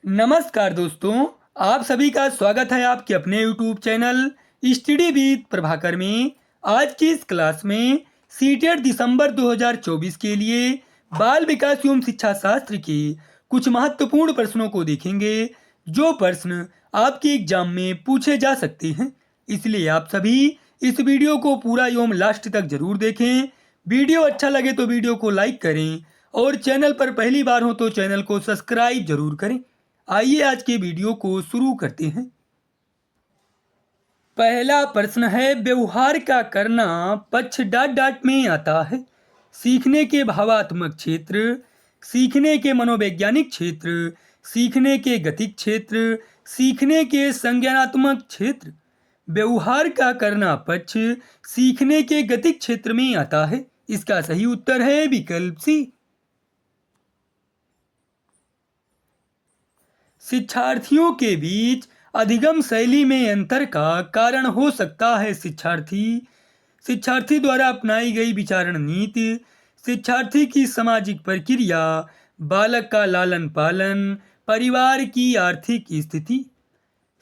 नमस्कार दोस्तों, आप सभी का स्वागत है आपके अपने YouTube channel study with Prabhakar में। आज की इस क्लास में सीटेट दिसंबर 2024 के लिए बाल विकास एवं शिक्षा शास्त्र के कुछ महत्वपूर्ण प्रश्नों को देखेंगे, जो प्रश्न आपके एग्जाम में पूछे जा सकते हैं। इसलिए आप सभी इस वीडियो को पूरा एवं लास्ट तक जरूर देखें। वीडियो अच्छा लगे तो वीडियो को लाइक करें और चैनल पर पहली बार हो तो चैनल को सब्सक्राइब जरूर करें। आइए आज के वीडियो को शुरू करते हैं। पहला प्रश्न है, व्यवहार का करना पक्ष डाट डाट में आता है। सीखने के भावात्मक क्षेत्र, सीखने के मनोवैज्ञानिक क्षेत्र, सीखने के गतिक क्षेत्र, सीखने के संज्ञानात्मक क्षेत्र। व्यवहार का करना पक्ष सीखने के गतिक क्षेत्र में आता है। इसका सही उत्तर है विकल्प सी। शिक्षार्थियों के बीच अधिगम शैली में अंतर का कारण हो सकता है शिक्षार्थी द्वारा अपनाई गई विचारण नीति, शिक्षार्थी की सामाजिक प्रक्रिया, बालक का लालन पालन, परिवार की आर्थिक स्थिति।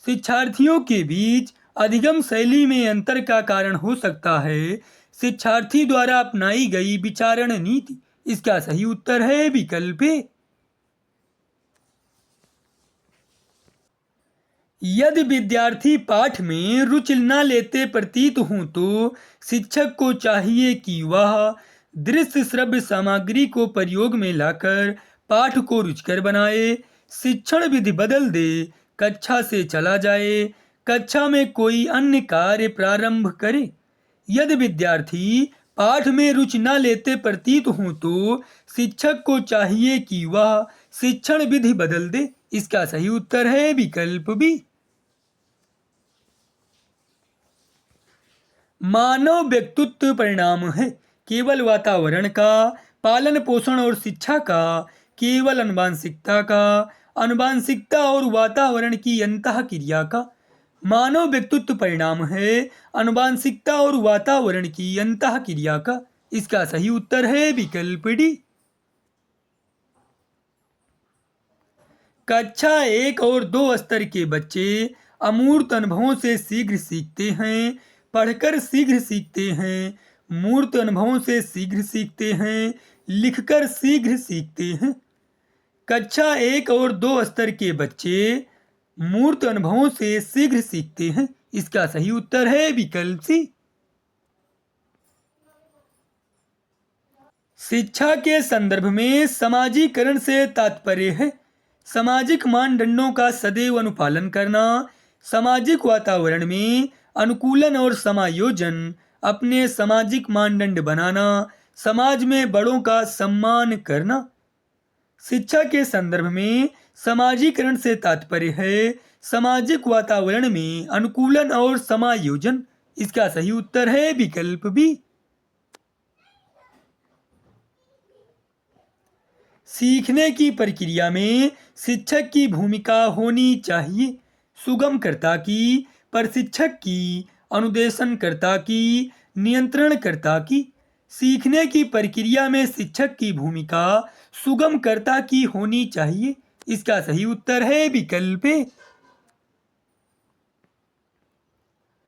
शिक्षार्थियों के बीच अधिगम शैली में अंतर का कारण हो सकता है शिक्षार्थी द्वारा अपनाई गई विचारण नीति। इसका सही उत्तर है विकल्प ए। यदि विद्यार्थी पाठ में रुचि न लेते प्रतीत हों तो शिक्षक को चाहिए कि वह दृश्य श्रव्य सामग्री को प्रयोग में लाकर पाठ को रुचिकर बनाए, शिक्षण विधि बदल दे, कक्षा से चला जाए, कक्षा में कोई अन्य कार्य प्रारंभ करे। यदि विद्यार्थी पाठ में रुचि न लेते प्रतीत हों तो शिक्षक को चाहिए कि वह शिक्षण विधि बदल दे। इसका सही उत्तर है विकल्प बी। मानव व्यक्तित्व परिणाम है केवल वातावरण का, पालन पोषण और शिक्षा का, केवल अनुवांशिकता का, अनुवांशिकता और वातावरण की अंतः क्रिया का। मानव व्यक्तित्व परिणाम है अनुवांशिकता और वातावरण की अंतः क्रिया का। इसका सही उत्तर है विकल्प डी। कक्षा 1 और 2 स्तर के बच्चे अमूर्त अनुभवों से शीघ्र सीखते हैं, पढ़कर शीघ्र सीखते हैं, मूर्त अनुभवों से शीघ्र सीखते हैं, लिखकर शीघ्र सीखते हैं। कक्षा 1 और 2 स्तर के बच्चे मूर्त अनुभवों से शीघ्र सीखते हैं। इसका सही उत्तर है विकल्प सी। शिक्षा के संदर्भ में समाजीकरण से तात्पर्य है सामाजिक मानदंडों का सदैव अनुपालन करना, सामाजिक वातावरण में अनुकूलन और समायोजन, अपने सामाजिक मानदंड बनाना, समाज में बड़ों का सम्मान करना। शिक्षा के संदर्भ में समाजीकरण से तात्पर्य है सामाजिक वातावरण में अनुकूलन और समायोजन। इसका सही उत्तर है विकल्प बी। सीखने की प्रक्रिया में शिक्षक की भूमिका होनी चाहिए। सुगमकर्ता की, प्रशिक्षक की, अनुदेशनकर्ता की, नियंत्रणकर्ता की। सीखने की प्रक्रिया में शिक्षक की भूमिका सुगमकर्ता की होनी चाहिए। इसका सही उत्तर है विकल्प ए।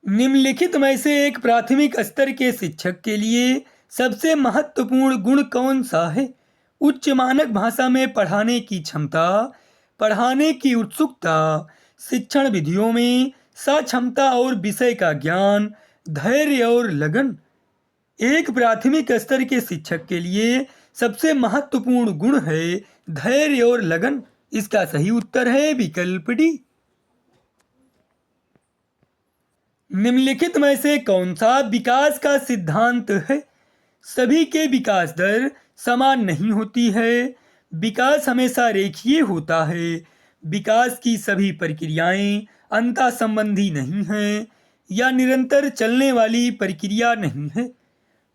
निम्नलिखित में से एक प्राथमिक स्तर के शिक्षक के लिए सबसे महत्वपूर्ण गुण कौन सा है? उच्च मानक भाषा में पढ़ाने की क्षमता, पढ़ाने की उत्सुकता, शिक्षण विधियों में सक्षमता और विषय का ज्ञान, धैर्य और लगन। एक प्राथमिक स्तर के शिक्षक के लिए सबसे महत्वपूर्ण गुण है धैर्य और लगन। इसका सही उत्तर है विकल्प डी। निम्नलिखित में से कौन सा विकास का सिद्धांत है? सभी के विकास दर समान नहीं होती है, विकास हमेशा रेखीय होता है, विकास की सभी प्रक्रियाएं अंतः संबंधी नहीं हैं या निरंतर चलने वाली प्रक्रिया नहीं है।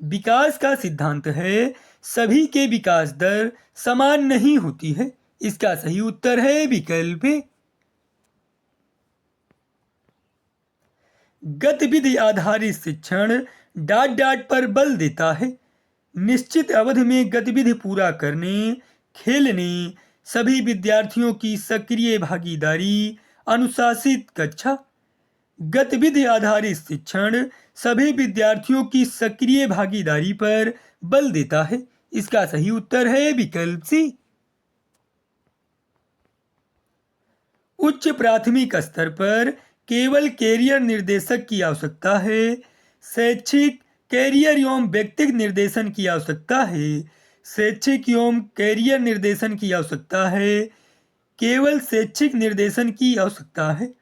विकास का सिद्धांत है सभी के विकास दर समान नहीं होती है। इसका सही उत्तर है विकल्प ए। गतिविधि आधारित शिक्षण डाट डाट पर बल देता है। निश्चित अवधि में गतिविधि पूरा करने, खेलने, सभी विद्यार्थियों की सक्रिय भागीदारी, अनुशासित कक्षा। गतिविधि आधारित शिक्षण सभी विद्यार्थियों की सक्रिय भागीदारी पर बल देता है। इसका सही उत्तर है विकल्प सी। उच्च प्राथमिक स्तर पर केवल कैरियर निर्देशक की आवश्यकता है। शैक्षिक कैरियर एवं व्यक्तिगत निर्देशन की आवश्यकता है। शैक्षिक एवं कैरियर निर्देशन की आवश्यकता है। केवल शैक्षिक निर्देशन की आवश्यकता है।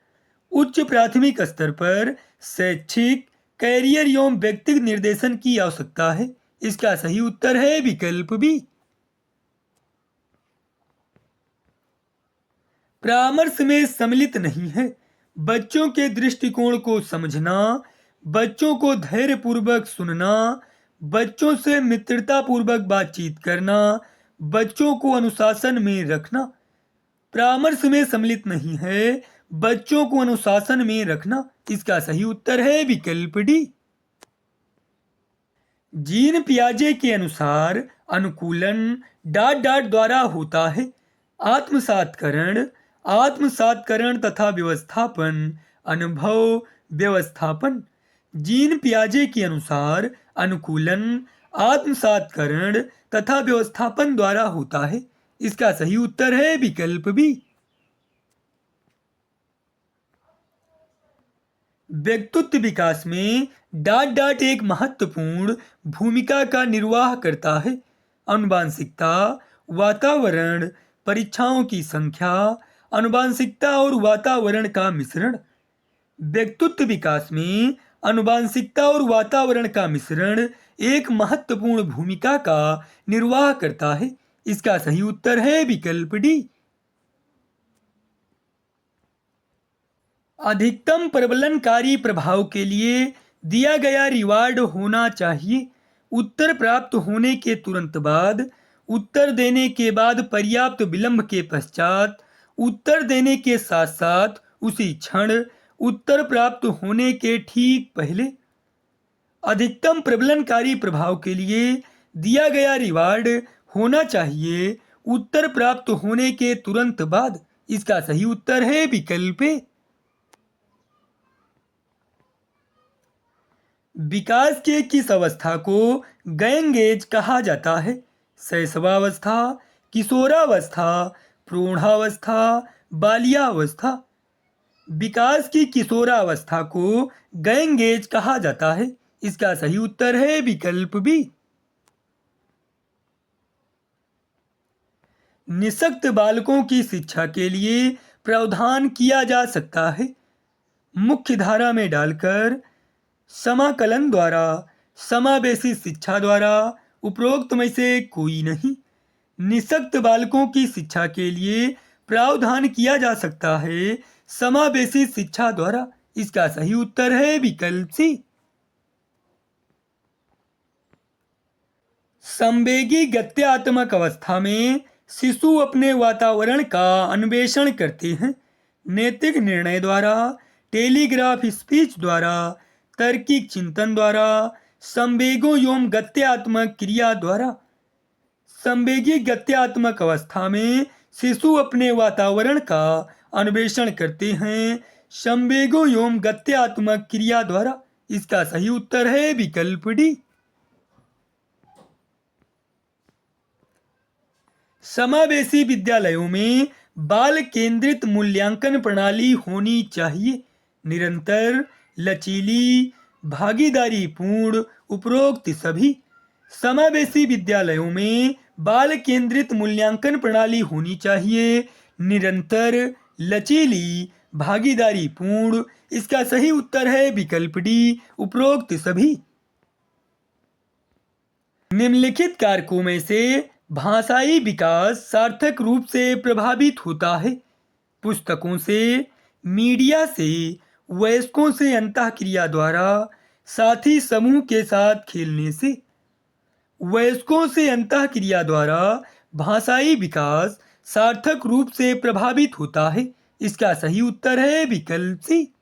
उच्च प्राथमिक स्तर पर शैक्षिक कैरियर एवं व्यक्तिगत निर्देशन की आवश्यकता है। इसका सही उत्तर है विकल्प बी। परामर्श में सम्मिलित नहीं है। बच्चों के दृष्टिकोण को समझना, बच्चों को धैर्यपूर्वक सुनना, बच्चों से मित्रतापूर्वक बातचीत करना, बच्चों को अनुशासन में रखना। परामर्श में सम्मिलित नहीं है, बच्चों को अनुशासन में रखना। इसका सही उत्तर है विकल्प डी। जीन पियाजे के अनुसार अनुकूलन डॉट डॉट द्वारा होता है। आत्मसातकरण, आत्मसातकरण तथा व्यवस्थापन, अनुभव, व्यवस्थापन। जीन पियाजे के अनुसार अनुकूलन आत्मसातकरण तथा व्यवस्थापन द्वारा होता है। इसका सही उत्तर है विकल्प बी। व्यक्तित्व विकास में डॉट डॉट एक महत्वपूर्ण भूमिका का निर्वाह करता है। आनुवांशिकता, वातावरण, परीक्षाओं की संख्या, आनुवांशिकता और वातावरण का मिश्रण। व्यक्तित्व विकास में आनुवांशिकता और वातावरण का मिश्रण एक महत्वपूर्ण भूमिका का निर्वाह करता है। इसका सही उत्तर है विकल्प डी। अधिकतम प्रबलनकारी प्रभाव के लिए दिया गया रिवार्ड होना चाहिए। उत्तर प्राप्त होने के तुरंत बाद, उत्तर देने के बाद पर्याप्त विलंब के पश्चात, उत्तर देने के साथ साथ उसी क्षण, उत्तर प्राप्त होने के ठीक पहले। अधिकतम प्रबलनकारी प्रभाव के लिए दिया गया रिवार्ड होना चाहिए उत्तर प्राप्त होने के तुरंत बाद। इसका सही उत्तर है विकल्प ए। विकास के किस अवस्था को गैंग एज कहा जाता है? शैशवावस्था, किशोरावस्था, प्रौढ़ावस्था, बाल्यावस्था। विकास की किशोरावस्था को गैंग एज कहा जाता है। इसका सही उत्तर है विकल्प बी। निःशक्त बालकों की शिक्षा के लिए प्रावधान किया जा सकता है। मुख्य धारा में डालकर, समाकलन द्वारा, समावेशी शिक्षा द्वारा, उपरोक्त में से कोई नहीं। निःशक्त बालकों की शिक्षा के लिए प्रावधान किया जा सकता है समावेशी शिक्षा द्वारा। इसका सही उत्तर है विकल्प सी। संवेगी गत्यात्मक अवस्था में शिशु अपने वातावरण का अन्वेषण करते हैं। नैतिक निर्णय द्वारा, टेलीग्राफ स्पीच द्वारा, तार्किक चिंतन द्वारा, संवेगों एवं गत्यात्मक क्रिया द्वारा। संवेगी गत्यात्मक अवस्था में शिशु अपने वातावरण का अन्वेषण करते हैं संवेगों एवं गत्यात्मक क्रिया द्वारा। इसका सही उत्तर है विकल्प डी। समावेशी विद्यालयों में बाल केंद्रित मूल्यांकन प्रणाली होनी चाहिए। निरंतर, लचीली, भागीदारी पूर्ण, उपरोक्त सभी। समावेशी विद्यालयों में बाल केंद्रित मूल्यांकन प्रणाली होनी चाहिए। निरंतर, लचीली, भागीदारी पूर्ण। इसका सही उत्तर है विकल्प डी, उपरोक्त सभी। निम्नलिखित कारकों में से भाषाई विकास सार्थक रूप से प्रभावित होता है। पुस्तकों से, मीडिया से, वयस्कों से अंतःक्रिया द्वारा, साथी समूह के साथ खेलने से। वयस्कों से अंतःक्रिया द्वारा भाषाई विकास सार्थक रूप से प्रभावित होता है। इसका सही उत्तर है विकल्प सी।